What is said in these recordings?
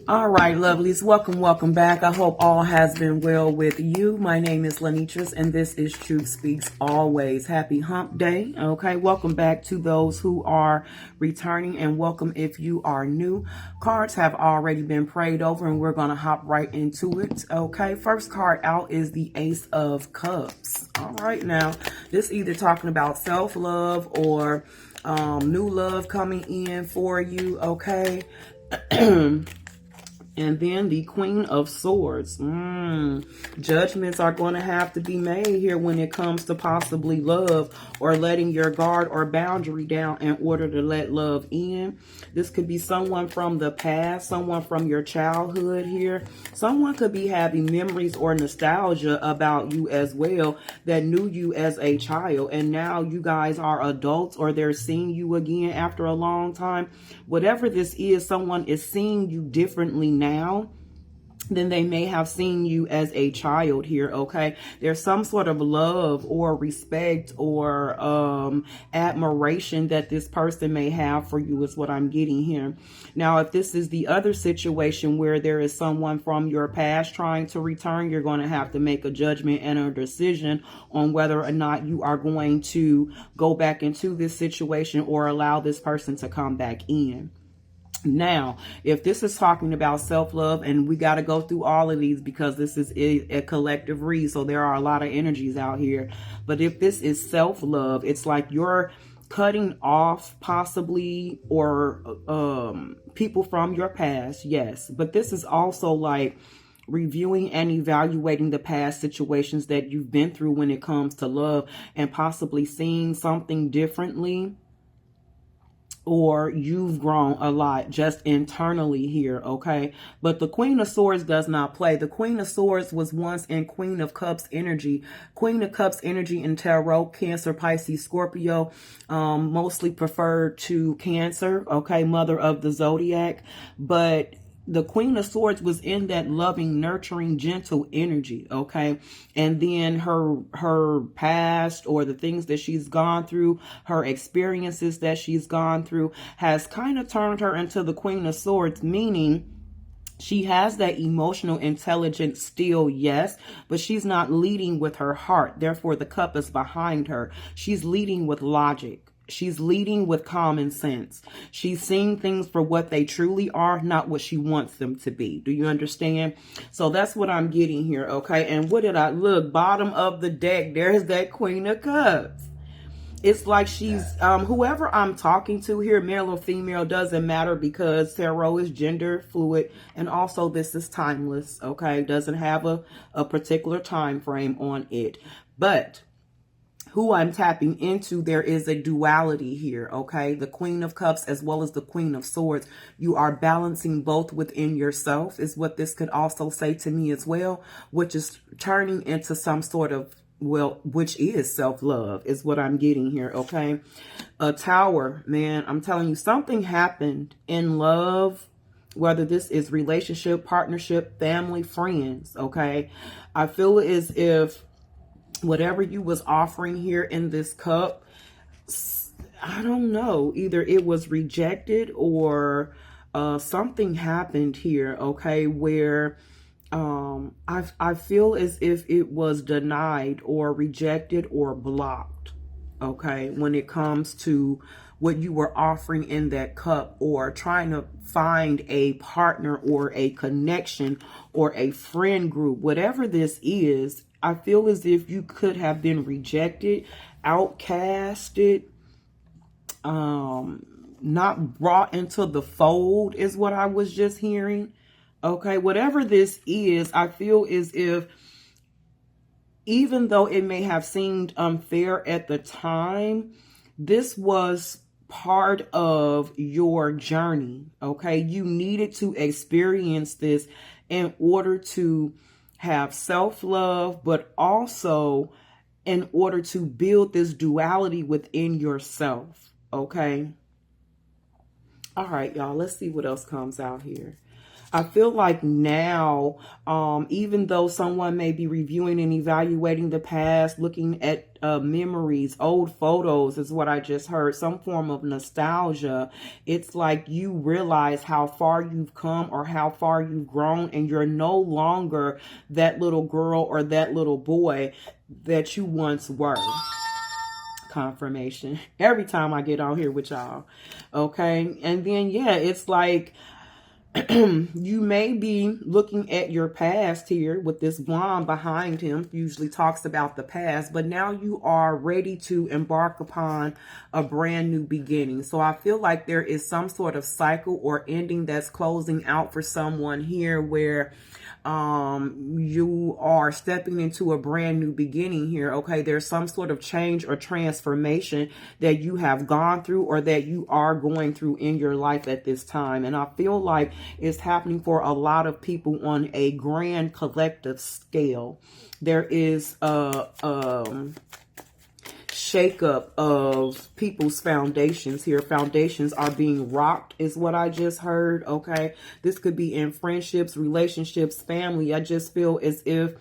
All right, lovelies. Welcome back. I hope all has been well with you. My name is Lenitras, and this is Truth Speaks Always. Happy Hump Day. Okay, welcome back to those who are returning, and welcome if you are new. Cards have already been prayed over, and we're going to hop right into it. Okay, first card out is the Ace of Cups. All right, now, this either talking about self-love or new love coming in for you. Okay. And then the Queen of Swords. Judgments are going to have to be made here when it comes to possibly love or letting your guard or boundary down in order to let love in. This could be someone from the past, someone from your childhood here. Someone could be having memories or nostalgia about you as well that knew you as a child. And now you guys are adults or they're seeing you again after a long time. Whatever this is, someone is seeing you differently now than they may have seen you as a child here. Okay, there's some sort of love or respect or admiration that this person may have for you is what I'm getting here. Now, if this is the other situation where there is someone from your past trying to return, you're going to have to make a judgment and a decision on whether or not you are going to go back into this situation or allow this person to come back in. Now, if this is talking about self-love, and we got to go through all of these because this is a collective read, so there are a lot of energies out here. But if this is self-love, it's like you're cutting off possibly or people from your past, yes. But this is also like reviewing and evaluating the past situations that you've been through when it comes to love and possibly seeing something differently. Or you've grown a lot just internally here, okay? But the Queen of Swords does not play. The Queen of Swords was once in Queen of Cups energy. Queen of Cups energy in Tarot, Cancer, Pisces, Scorpio, mostly preferred to Cancer, okay? Mother of the Zodiac. But the Queen of Swords was in that loving, nurturing, gentle energy, okay? And then her past or the things that she's gone through, her experiences that she's gone through has kind of turned her into the Queen of Swords, meaning she has that emotional intelligence still, yes, but she's not leading with her heart. Therefore, the cup is behind her. She's leading with logic. She's leading with common sense. She's seeing things for what they truly are, not what she wants them to be. Do you understand? So that's what I'm getting here, okay? And what did I look? Bottom of the deck, there's that Queen of Cups. It's like she's, whoever I'm talking to here, male or female, doesn't matter because tarot is gender fluid. And also this is timeless, okay? Doesn't have a particular time frame on it. But who I'm tapping into, there is a duality here, okay? The Queen of Cups as well as the Queen of Swords. You are balancing both within yourself is what this could also say to me as well, which is turning into some sort of, well, which is self-love is what I'm getting here, okay? A Tower, man, I'm telling you, something happened in love, whether this is relationship, partnership, family, friends, okay? I feel as if whatever you was offering here in this cup, I don't know, either it was rejected or something happened here, okay, where I feel as if it was denied or rejected or blocked, okay, when it comes to what you were offering in that cup or trying to find a partner or a connection or a friend group, whatever this is. I feel as if you could have been rejected, outcasted, not brought into the fold is what I was just hearing. Okay, whatever this is, I feel as if even though it may have seemed unfair at the time, this was part of your journey, okay? You needed to experience this in order to have self-love, but also in order to build this duality within yourself, okay? All right, y'all, let's see what else comes out here. I feel like now, even though someone may be reviewing and evaluating the past, looking at memories, old photos is what I just heard, some form of nostalgia, it's like you realize how far you've come or how far you've grown, and you're no longer that little girl or that little boy that you once were. Confirmation every time I get on here with y'all. Okay. And then, yeah, it's like, you may be looking at your past here with this wand behind him, usually talks about the past, but now you are ready to embark upon a brand new beginning. So I feel like there is some sort of cycle or ending that's closing out for someone here, where you are stepping into a brand new beginning here. Okay, there's some sort of change or transformation that you have gone through or that you are going through in your life at this time, and I feel like it's happening for a lot of people on a grand collective scale. There is a shakeup of people's foundations here. Foundations are being rocked is what I just heard. Okay, this could be in friendships, relationships, family. I just feel as if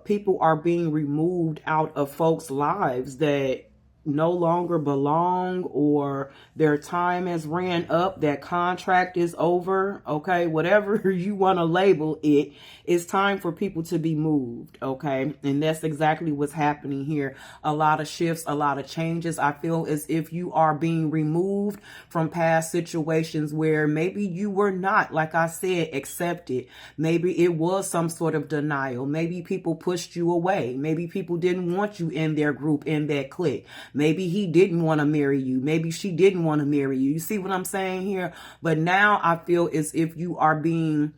people are being removed out of folks' lives that no longer belong, or their time has ran up, that contract is over. Okay, whatever you want to label it, it's time for people to be moved. Okay, and that's exactly what's happening here. A lot of shifts, a lot of changes. I feel as if you are being removed from past situations where maybe you were not, like I said, accepted. Maybe it was some sort of denial. Maybe people pushed you away. Maybe people didn't want you in their group, in that clique. Maybe he didn't want to marry you. Maybe she didn't want to marry you. You see what I'm saying here? But now I feel as if you are being,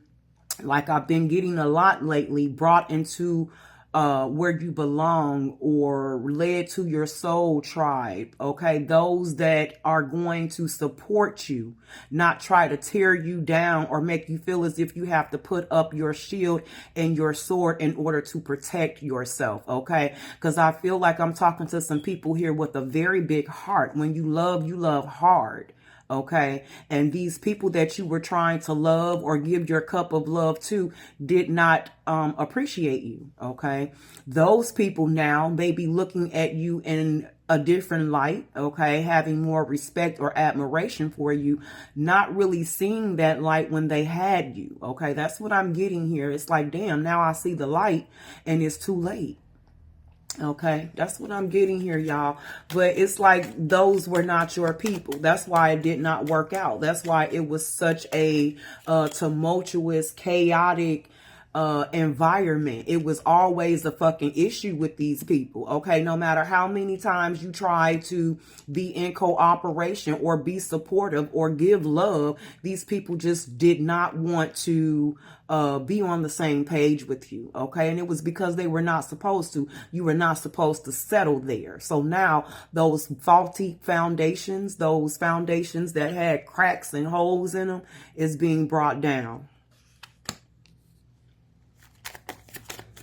like I've been getting a lot lately, brought into where you belong, or led to your soul tribe. Okay, those that are going to support you, not try to tear you down or make you feel as if you have to put up your shield and your sword in order to protect yourself. Okay, because I feel like I'm talking to some people here with a very big heart. When you love hard. Okay, and these people that you were trying to love or give your cup of love to did not appreciate you. Okay, those people now may be looking at you in a different light. Okay, having more respect or admiration for you, not really seeing that light when they had you. Okay, that's what I'm getting here. It's like, damn, now I see the light and it's too late. Okay, that's what I'm getting here, y'all. But it's like those were not your people. That's why it did not work out. That's why it was such a tumultuous, chaotic environment. It was always a fucking issue with these people. Okay, no matter how many times you try to be in cooperation or be supportive or give love, these people just did not want to be on the same page with you. Okay, and it was because they were not supposed to. You were not supposed to settle there. So now those faulty foundations, those foundations that had cracks and holes in them, is being brought down.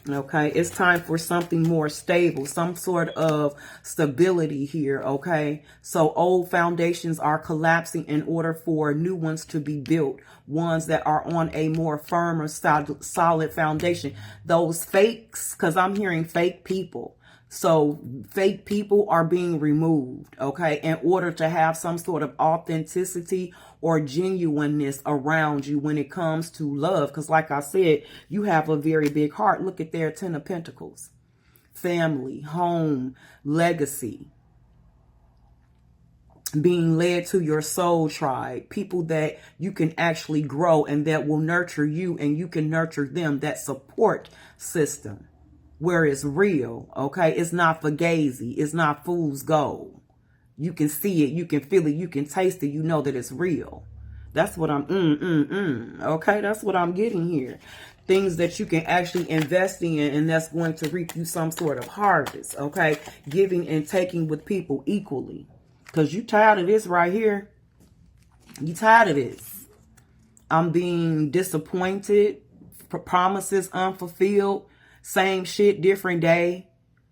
Okay, it's time for something more stable, some sort of stability here. Okay, so old foundations are collapsing in order for new ones to be built, ones that are on a more firmer, solid foundation. Those fakes, because I'm hearing fake people. So fake people are being removed, okay, in order to have some sort of authenticity or genuineness around you when it comes to love. Because like I said, you have a very big heart. Look at their 10 of Pentacles. Family, home, legacy. Being led to your soul tribe. People that you can actually grow and that will nurture you and you can nurture them. That support system. Where it's real, okay? It's not fugazi. It's not fool's gold. You can see it. You can feel it. You can taste it. You know that it's real. That's what I'm, okay? That's what I'm getting here. Things that you can actually invest in, and that's going to reap you some sort of harvest, okay? Giving and taking with people equally. Because you tired of this right here. You tired of this. I'm being disappointed. Promises unfulfilled. Same shit, different day.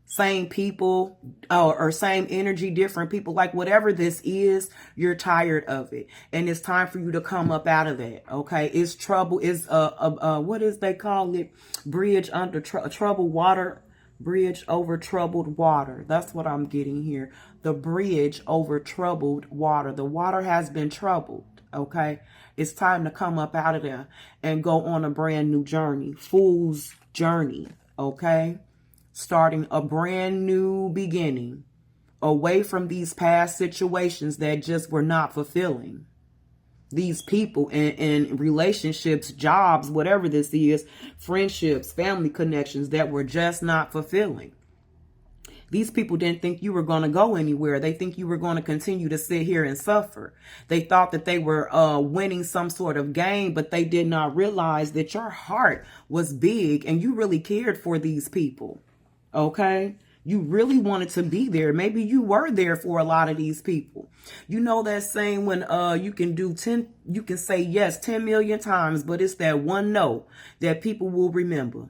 Same people, or same energy, different people, like whatever this is, you're tired of it. And it's time for you to come up out of that. Okay. It's trouble. It's, what is they call it? Bridge under troubled water, bridge over troubled water. That's what I'm getting here. The bridge over troubled water. The water has been troubled. Okay. It's time to come up out of there and go on a brand new journey. Fool's journey. Okay. Starting a brand new beginning away from these past situations that just were not fulfilling. These people in relationships, jobs, whatever this is, friendships, family connections that were just not fulfilling. These people didn't think you were going to go anywhere. They think you were going to continue to sit here and suffer. They thought that they were winning some sort of game, but they did not realize that your heart was big and you really cared for these people. Okay. You really wanted to be there. Maybe you were there for a lot of these people. You know that saying when you can say yes 10 million times, but it's that one no that people will remember.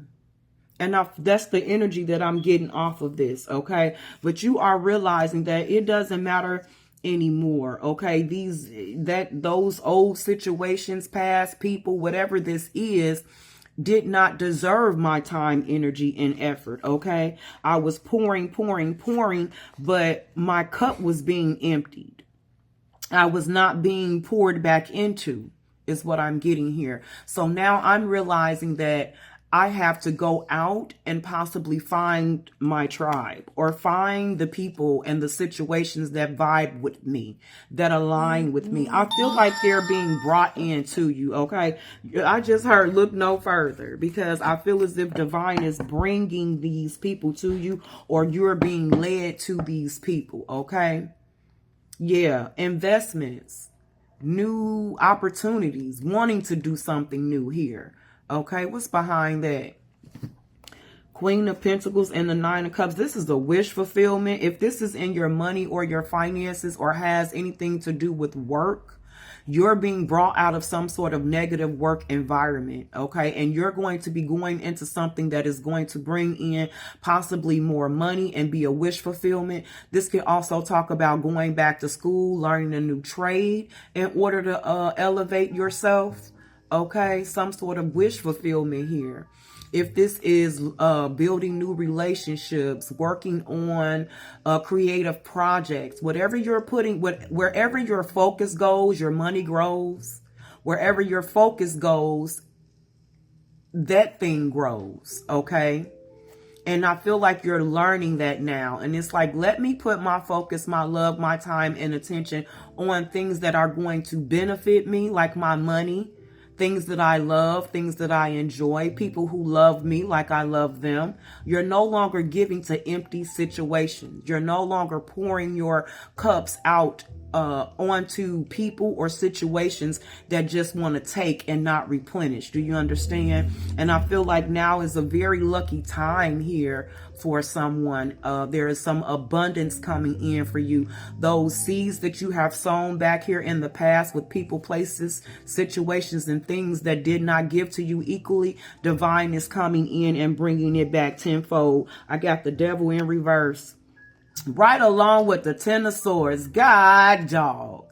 And that's the energy that I'm getting off of this. Okay. But you are realizing that it doesn't matter anymore. Okay. Those old situations, past people, whatever this is, did not deserve my time, energy, and effort. Okay. I was pouring, but my cup was being emptied. I was not being poured back into, is what I'm getting here. So now I'm realizing that I have to go out and possibly find my tribe, or find the people and the situations that vibe with me, that align with me. I feel like they're being brought into you. Okay. I just heard look no further, because I feel as if divine is bringing these people to you, or you're being led to these people. Okay. Yeah. Investments, new opportunities, wanting to do something new here. Okay, what's behind that? Queen of Pentacles and the Nine of Cups. This is a wish fulfillment. If this is in your money or your finances, or has anything to do with work, you're being brought out of some sort of negative work environment. Okay, and you're going to be going into something that is going to bring in possibly more money and be a wish fulfillment. This can also talk about going back to school, learning a new trade in order to elevate yourself. Okay, some sort of wish fulfillment here. If this is building new relationships, working on creative projects, whatever you're putting, wherever your focus goes, your money grows. Wherever your focus goes, that thing grows. Okay. And I feel like you're learning that now. And it's like, let me put my focus, my love, my time and attention on things that are going to benefit me, like my money. Things that I love, things that I enjoy, people who love me like I love them. You're no longer giving to empty situations. You're no longer pouring your cups out onto people or situations that just want to take and not replenish. Do you understand? And I feel like now is a very lucky time here for someone. There is some abundance coming in for you. Those seeds that you have sown back here in the past with people, places, situations, and things that did not give to you equally, divine is coming in and bringing it back tenfold. I got the devil in reverse. Right along with the Ten of Swords. God, dog.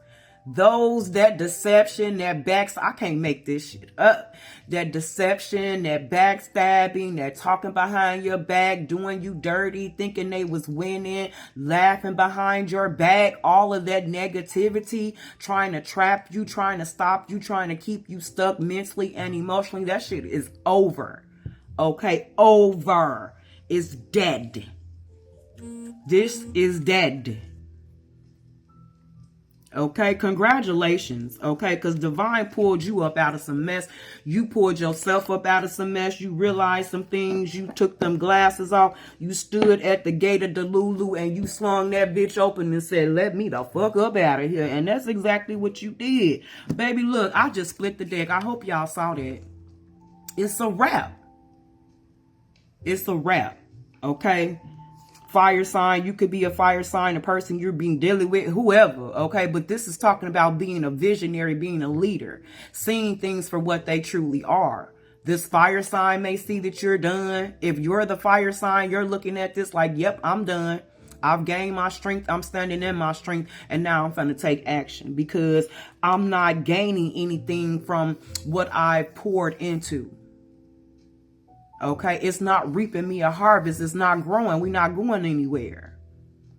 That deception, that I can't make this shit up. That deception, that backstabbing, that talking behind your back, doing you dirty, thinking they was winning, laughing behind your back, all of that negativity, trying to trap you, trying to stop you, trying to keep you stuck mentally and emotionally. That shit is over. Okay, over. It's dead. This is dead. Okay, congratulations. Okay, because divine pulled you up out of some mess. You pulled yourself up out of some mess. You realized some things. You took them glasses off. You stood at the gate of Delulu and you slung that bitch open and said, let me the fuck up out of here. And that's exactly what you did. Baby, look, I just split the deck. I hope y'all saw that. It's a wrap. It's a wrap. Okay. Fire sign, you could be a fire sign, a person you're being dealing with, whoever, okay? But this is talking about being a visionary, being a leader, seeing things for what they truly are. This fire sign may see that you're done. If you're the fire sign, you're looking at this like, yep, I'm done. I've gained my strength. I'm standing in my strength. And now I'm going to take action because I'm not gaining anything from what I've poured into. Okay. It's not reaping me a harvest. It's not growing. We're not going anywhere.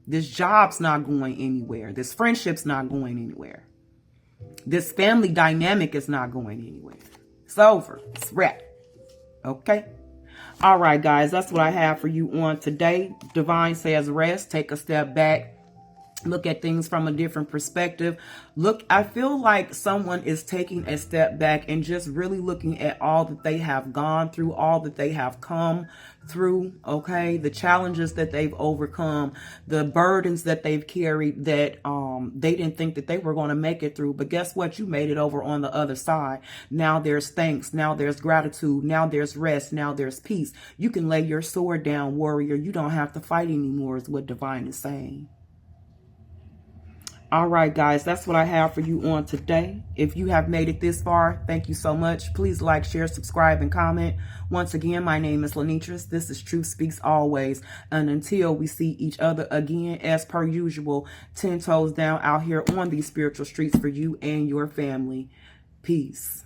This job's not going anywhere. This friendship's not going anywhere. This family dynamic is not going anywhere. It's over. It's wrapped. Okay. All right, guys. That's what I have for you on today. Divine says rest. Take a step back. Look at things from a different perspective. Look, I feel like someone is taking a step back and just really looking at all that they have gone through, all that they have come through, okay? The challenges that they've overcome, the burdens that they've carried that they didn't think that they were going to make it through. But guess what? You made it over on the other side. Now there's thanks. Now there's gratitude. Now there's rest. Now there's peace. You can lay your sword down, warrior. You don't have to fight anymore is what Divine is saying. All right, guys, that's what I have for you on today. If you have made it this far, thank you so much. Please like, share, subscribe, and comment. Once again, my name is Lenitris. This is Truth Speaks Always. And until we see each other again, as per usual, 10 toes down out here on these spiritual streets for you and your family. Peace.